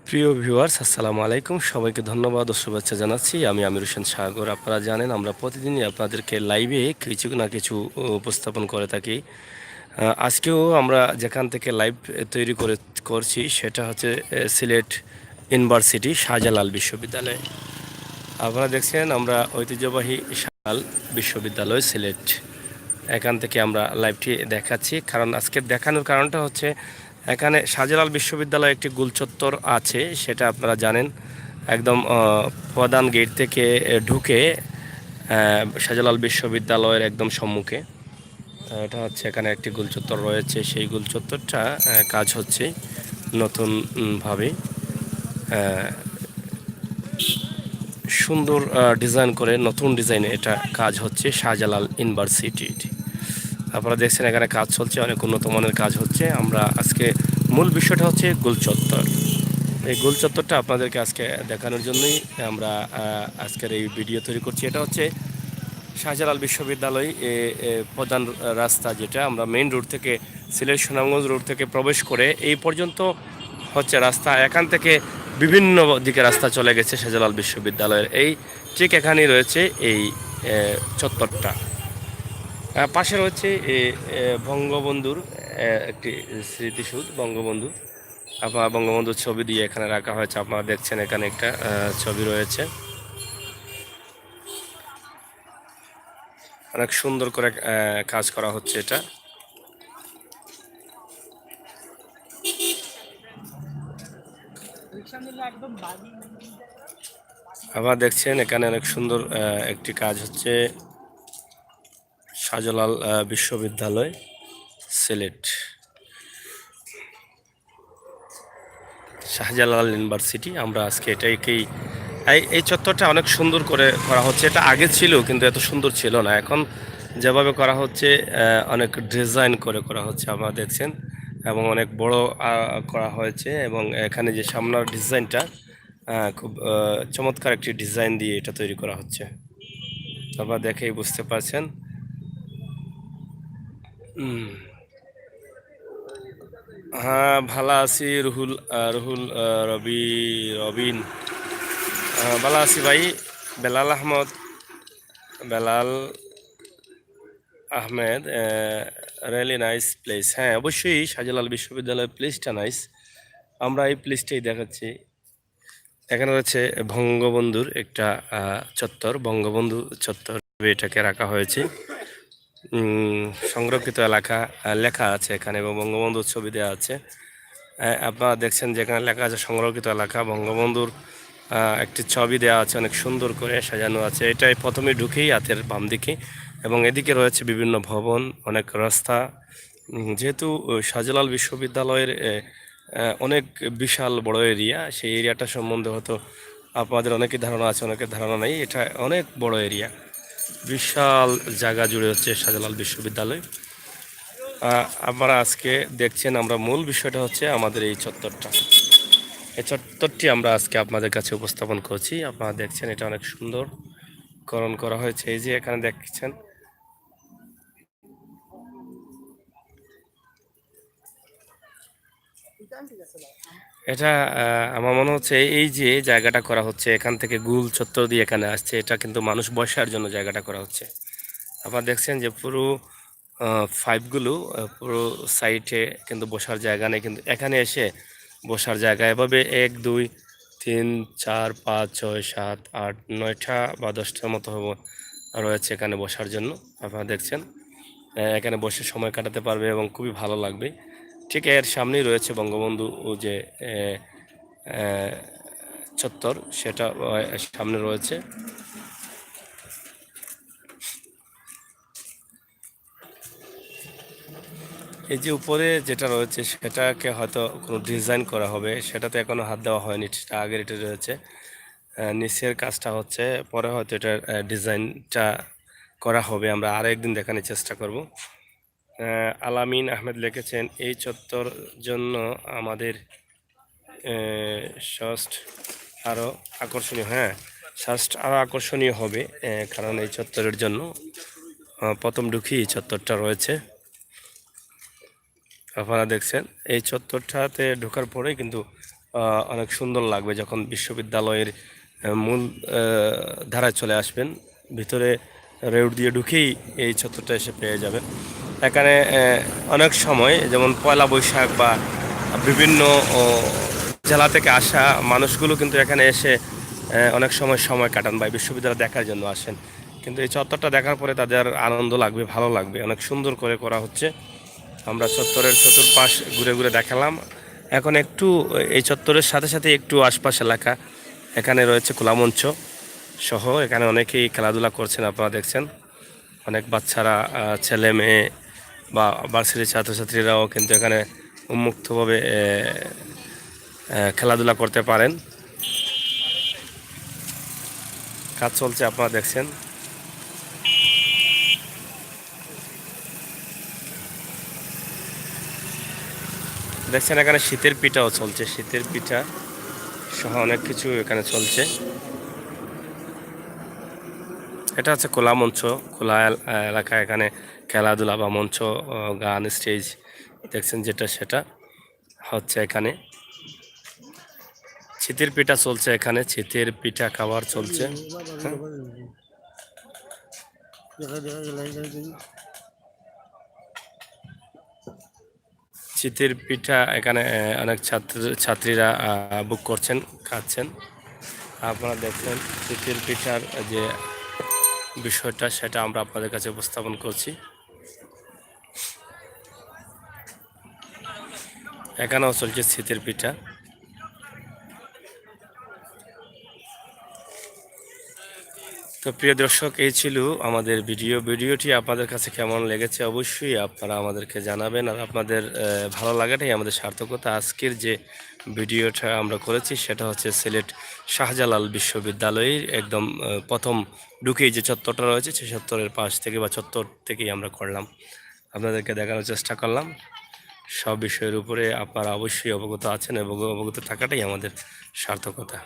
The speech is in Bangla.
প্রিয় ভিউয়ার্স, আসসালামু আলাইকুম। সবাইকে ধন্যবাদ ও শুভেচ্ছা জানাচ্ছি। আমি আমির হোসেন সাগর। আপনারা জানেন আমরা প্রতিদিনই আপনাদেরকে লাইভে কিছু না কিছু উপস্থাপন করে থাকি। আজকেও আমরা যেখান থেকে লাইভ তৈরি করছি সেটা হচ্ছে সিলেট ইউনিভার্সিটি শাহজালাল বিশ্ববিদ্যালয়। আপনারা দেখছেন আমরা ঐতিহ্যবাহী শাহজালাল বিশ্ববিদ্যালয় সিলেট, এখান থেকে আমরা লাইভটি দেখাচ্ছি। কারণ আজকে দেখানোর কারণটা হচ্ছে এখানে শাহজালাল বিশ্ববিদ্যালয়ে একটি গোলচত্বর আছে, সেটা আপনারা জানেন। একদম প্রধান গেট থেকে ঢুকে শাহজালাল বিশ্ববিদ্যালয়ের একদম সম্মুখে এটা হচ্ছে এখানে একটি গোলচত্বর রয়েছে। সেই গোলচত্বরটা কাজ হচ্ছে নতুনভাবে সুন্দর ডিজাইন করে, নতুন ডিজাইনে এটা কাজ হচ্ছে শাহজালাল ইউনিভার্সিটির। আপনারা দেখছেন এখানে কাজ চলছে, অনেক উন্নত মানের কাজ হচ্ছে। আমরা আজকে মূল বিষয়টা হচ্ছে গোলচত্বর। এই গোলচত্বরটা আপনাদেরকে আজকে দেখানোর জন্যই আমরা আজকের এই ভিডিও তৈরি করছি। এটা হচ্ছে শাহজালাল বিশ্ববিদ্যালয় প্রধান রাস্তা, যেটা আমরা মেইন রোড থেকে সিলেট সুনামগঞ্জ রোড থেকে প্রবেশ করে এই পর্যন্ত হচ্ছে রাস্তা। এখান থেকে বিভিন্ন দিকে রাস্তা চলে গেছে শাহজালাল বিশ্ববিদ্যালয়ের। এই ঠিক এখানেই রয়েছে এই চত্বরটা। পাশে রয়েছে বঙ্গবন্ধুর একটি স্মৃতিসৌধ। বঙ্গবন্ধু, আপনার বঙ্গবন্ধুর ছবি দিয়ে এখানে রাখা হয়েছে। আপনারা দেখছেন এখানে একটা ছবি রয়েছে, অনেক সুন্দর করে কাজ করা হচ্ছে এটা। আপনারা দেখছেন এখানে অনেক সুন্দর একটি কাজ হচ্ছে শাহজালাল বিশ্ববিদ্যালয় সিলেট, শাহজালাল ইউনিভার্সিটি। আমরা আজকে এটাকেই এই চত্বরটা অনেক সুন্দর করে করা হচ্ছে। এটা আগে ছিল কিন্তু এত সুন্দর ছিল না, এখন যেভাবে করা হচ্ছে অনেক ডিজাইন করে করা হচ্ছে আপনারা দেখছেন, এবং অনেক বড় করা হয়েছে। এবং এখানে যে সামনের ডিজাইনটা খুব চমৎকার একটি ডিজাইন দিয়ে এটা তৈরি করা হচ্ছে, আপনারা দেখেই বুঝতে পারছেন। হ্যাঁ, ভালো আছি রুহুল। রুহুল রবিন, ভালো আছি ভাই। Belal Ahmad, Belal Ahmed, really nice place. হ্যাঁ, অবশ্যই শাহজালাল বিশ্ববিদ্যালয়ের প্লেসটা নাইস। আমরা এই প্লেসটাই দেখাচ্ছি। এখানে রয়েছে বঙ্গবন্ধুর একটা চত্বর, বঙ্গবন্ধু চত্বর এটাকে রাখা হয়েছে। সংরক্ষিত এলাকা লেখা আছে এখানে, এবং বঙ্গবন্ধুর ছবি দেওয়া আছে। আপনারা দেখছেন যেখানে লেখা আছে সংরক্ষিত এলাকা, বঙ্গবন্ধুর একটি ছবি দেওয়া আছে, অনেক সুন্দর করে সাজানো আছে। এটাই প্রথমে ঢুকেই হাতের বাম দিকে, এবং এদিকে রয়েছে বিভিন্ন ভবন, অনেক রাস্তা। যেহেতু শাহজালাল বিশ্ববিদ্যালয়ের অনেক বিশাল বড় এরিয়া, সেই এরিয়াটা সম্বন্ধে হয়তো আপনাদের অনেকের ধারণা আছে, অনেকের ধারণা নেই। এটা অনেক বড় এরিয়া, বিশাল জায়গা জুড়ে হচ্ছে শাহজালাল বিশ্ববিদ্যালয়। আপনারা আজকে দেখছেন আমরা মূল বিষয়টা হচ্ছে আমাদের এই চত্বরটা। এই চত্বরটি আমরা আজকে আপনাদের কাছে উপস্থাপন করছি। আপনারা দেখছেন এটা অনেক সুন্দর করণ করা হয়েছে। এই যে এখানে দেখছেন এটা আমার মনে হচ্ছে এই যে জায়গাটা করা হচ্ছে, এখান থেকে গুল চত্বর দিয়ে এখানে আসছে, এটা কিন্তু মানুষ বসার জন্য জায়গাটা করা হচ্ছে। আপনারা দেখছেন যে পুরো পাইপগুলো পুরো সাইডে কিন্তু বসার জায়গা নেই, কিন্তু এখানে এসে বসার জায়গা এভাবে 1 2 3 4 5 6 7 8 9টা বা 10টার মতো রয়েছে এখানে বসার জন্য। আপনারা দেখছেন এখানে বসে সময় কাটাতে পারবে এবং খুবই ভালো লাগবে। ঠিক এর সামনেই রয়েছে বঙ্গবন্ধু যে চত্বর, সেটা সামনে রয়েছে। এই যে উপরে যেটা রয়েছে সেটাকে হয়তো কোনো ডিজাইন করা হবে, সেটাতে এখনো হাত দেওয়া হয়নি, সেটা আগের এটা রয়েছে। নিচের কাজটা হচ্ছে, পরে হয়তো এটার ডিজাইনটা করা হবে। আমরা আরও একদিন দেখানোর চেষ্টা করব। আলামিন আহমেদ লিখেছেন এই চত্বর জন্য আমাদের সাস্ট আরও আকর্ষণীয়। হ্যাঁ, সাস্ট আরও আকর্ষণীয় হবে, কারণ এই চত্বরের জন্য প্রথম ঢুকি এই চত্বরটা রয়েছে। আপনারা দেখছেন এই চত্বরটাতে ঢোকার পরেই কিন্তু অনেক সুন্দর লাগবে যখন বিশ্ববিদ্যালয়ের মূল ধারায় চলে আসবেন। ভিতরে রোড দিয়ে ঢুকেই এই চত্বরটা এসে পেয়ে যাবেন। এখানে অনেক সময় যেমন পয়লা বৈশাখ বা বিভিন্ন জেলা থেকে আসা মানুষগুলো কিন্তু এখানে এসে অনেক সময় সময় কাটান বা বিশ্ববিদ্যালয় দেখার জন্য আসেন। কিন্তু এই চত্বরটা দেখার পরে তাদের আনন্দ লাগবে, ভালো লাগবে, অনেক সুন্দর করে করা হচ্ছে। আমরা চত্বরের চতুর্পাশ ঘুরে ঘুরে দেখালাম। এখন একটু এই চত্বরের সাথে সাথে একটু আশপাশ এলাকা, এখানে রয়েছে খোলা মঞ্চ সহ, এখানে অনেকেই খেলাধুলা করছেন। আপনারা দেখছেন অনেক বাচ্চারা, ছেলে মেয়ে বা ভার্সিটির ছাত্রছাত্রীরাও কিন্তু এখানে উন্মুক্তভাবে খেলাধুলা করতে পারেন। কাজ চলছে, আপনারা দেখছেন। দেখছেন এখানে শীতের পিঠাও চলছে, শীতের পিঠা সহ অনেক কিছু এখানে চলছে। এটা হচ্ছে খোলা মঞ্চ, খোলা এলাকা, এখানে খেলাধুলা বা মঞ্চ, গান, স্টেজ দেখছেন যেটা সেটা হচ্ছে এখানে। শীতের পিঠা চলছে, এখানে শীতের পিঠা খাবার চলছে। হ্যাঁ। শীতের পিঠা এখানে অনেক ছাত্রীরা বুক করছেন, খাচ্ছেন। আপনারা দেখছেন শীতের পিঠার যে বিষয়টা সেটা আমরা আপনাদের কাছে উপস্থাপন করছি। এখানেও চলছে শীতের পিঠা। তো প্রিয় দর্শক, এই ছিল আমাদের ভিডিওটি আপনাদের কাছে কেমন লেগেছে অবশ্যই আপনারা আমাদেরকে জানাবেন। আর আপনাদের ভালো লাগাটাই আমাদের সার্থকতা। আজকের যে ভিডিওটা আমরা করেছি সেটা হচ্ছে সিলেট শাহজালাল বিশ্ববিদ্যালয়ের একদম প্রথম ঢুকেই যে চত্বরটা রয়েছে সেই চত্বরের পাশ থেকে বা চত্বর থেকেই আমরা করলাম, আপনাদেরকে দেখানোর চেষ্টা করলাম। সব বিষয়ের উপরে আপনারা অবশ্যই অবগত আছেন এবং অবগত থাকাটাই আমাদের সার্থকতা।